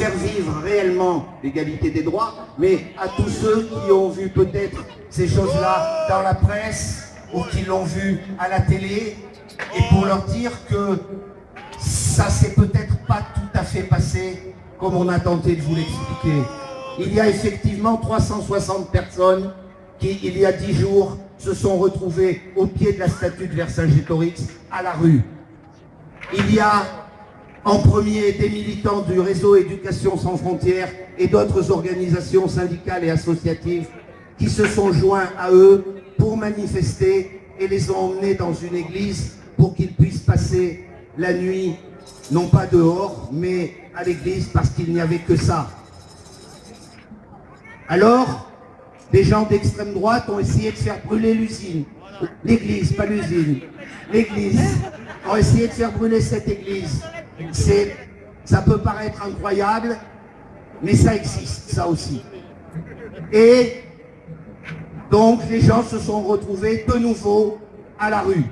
faire vivre réellement l'égalité des droits, mais à tous ceux qui ont vu peut-être ces choses-là dans la presse ou qui l'ont vu à la télé, et pour leur dire que ça s'est peut-être pas tout à fait passé comme on a tenté de vous l'expliquer. Il y a effectivement 360 personnes qui, il y a 10 jours, se sont retrouvées au pied de la statue de Vercingétorix à la rue. Il y a en premier des militants du réseau Éducation sans frontières et d'autres organisations syndicales et associatives qui se sont joints à eux pour manifester et les ont emmenés dans une église pour qu'ils puissent passer la nuit, non pas dehors, mais à l'église parce qu'il n'y avait que ça. Alors, des gens d'extrême droite ont essayé de faire brûler l'usine. L'église, pas l'usine. L'église. Ont essayé de faire brûler cette église. Ça peut paraître incroyable, mais ça existe, ça aussi. Et donc, les gens se sont retrouvés de nouveau à la rue.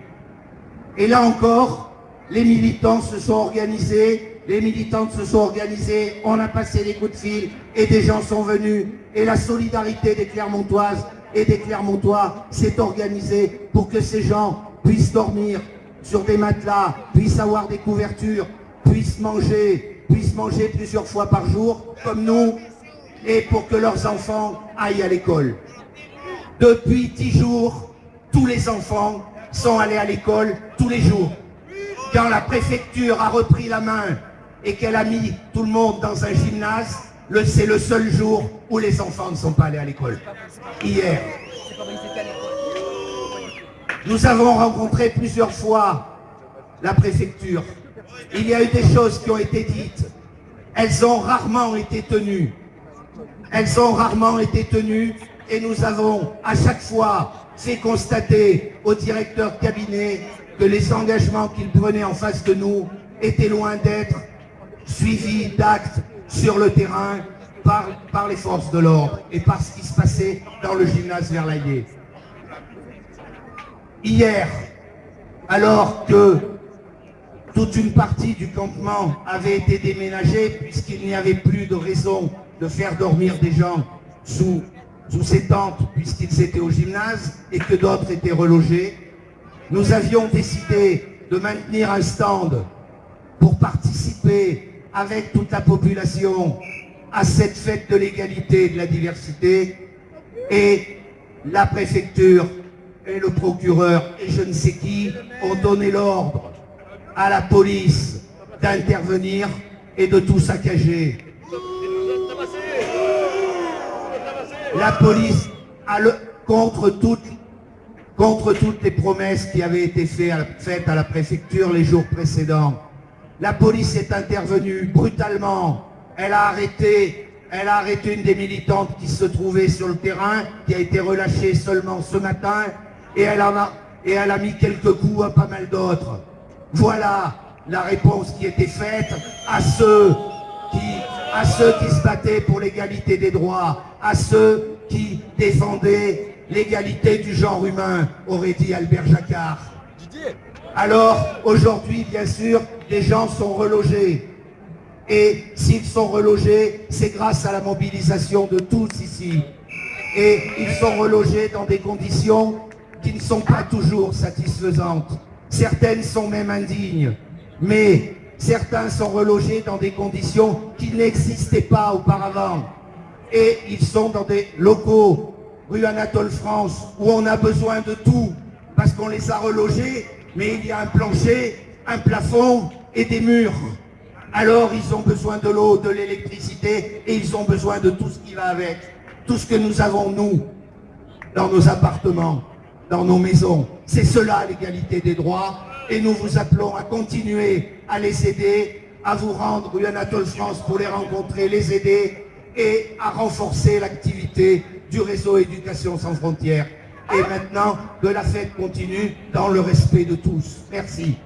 Et là encore, les militants se sont organisés, les militantes se sont organisées, on a passé des coups de fil et des gens sont venus. Et la solidarité des Clermontoises et des Clermontois s'est organisée pour que ces gens puissent dormir sur des matelas, puissent avoir des couvertures, puissent manger plusieurs fois par jour, comme nous, et pour que leurs enfants aillent à l'école. Depuis 10 jours, tous les enfants sont allés à l'école tous les jours. Quand la préfecture a repris la main et qu'elle a mis tout le monde dans un gymnase, c'est le seul jour où les enfants ne sont pas allés à l'école. Hier. Nous avons rencontré plusieurs fois la préfecture. Il y a eu des choses qui ont été dites. Elles ont rarement été tenues. Elles ont rarement été tenues et nous avons à chaque fois fait constater au directeur de cabinet que les engagements qu'il prenait en face de nous étaient loin d'être suivis d'actes sur le terrain par les forces de l'ordre et par ce qui se passait dans le gymnase Verlaillé. Hier, alors que toute une partie du campement avait été déménagée puisqu'il n'y avait plus de raison de faire dormir des gens sous ces tentes puisqu'ils étaient au gymnase et que d'autres étaient relogés, nous avions décidé de maintenir un stand pour participer avec toute la population à cette fête de l'égalité et de la diversité, et la préfecture et le procureur et je ne sais qui ont donné l'ordre à la police d'intervenir et de tout saccager. La police, contre toutes les promesses qui avaient été faites à la préfecture les jours précédents, la police est intervenue brutalement. Elle a arrêté une des militantes qui se trouvait sur le terrain, qui a été relâchée seulement ce matin, et elle a mis quelques coups à pas mal d'autres. Voilà la réponse qui était faite à ceux qui se battaient pour l'égalité des droits, à ceux qui défendaient l'égalité du genre humain, aurait dit Albert Jacquard. Alors, aujourd'hui, bien sûr, les gens sont relogés. Et s'ils sont relogés, c'est grâce à la mobilisation de tous ici. Et ils sont relogés dans des conditions qui ne sont pas toujours satisfaisantes. Certaines sont même indignes. Mais certains sont relogés dans des conditions qui n'existaient pas auparavant. Et ils sont dans des locaux, rue Anatole France, où on a besoin de tout, parce qu'on les a relogés, mais il y a un plancher, un plafond et des murs. Alors ils ont besoin de l'eau, de l'électricité, et ils ont besoin de tout ce qui va avec. Tout ce que nous avons, nous, dans nos appartements, dans nos maisons. C'est cela l'égalité des droits, et nous vous appelons à continuer à les aider, à vous rendre rue Anatole France pour les rencontrer, les aider, et à renforcer l'activité du réseau Éducation sans frontières. Et maintenant, que la fête continue dans le respect de tous. Merci.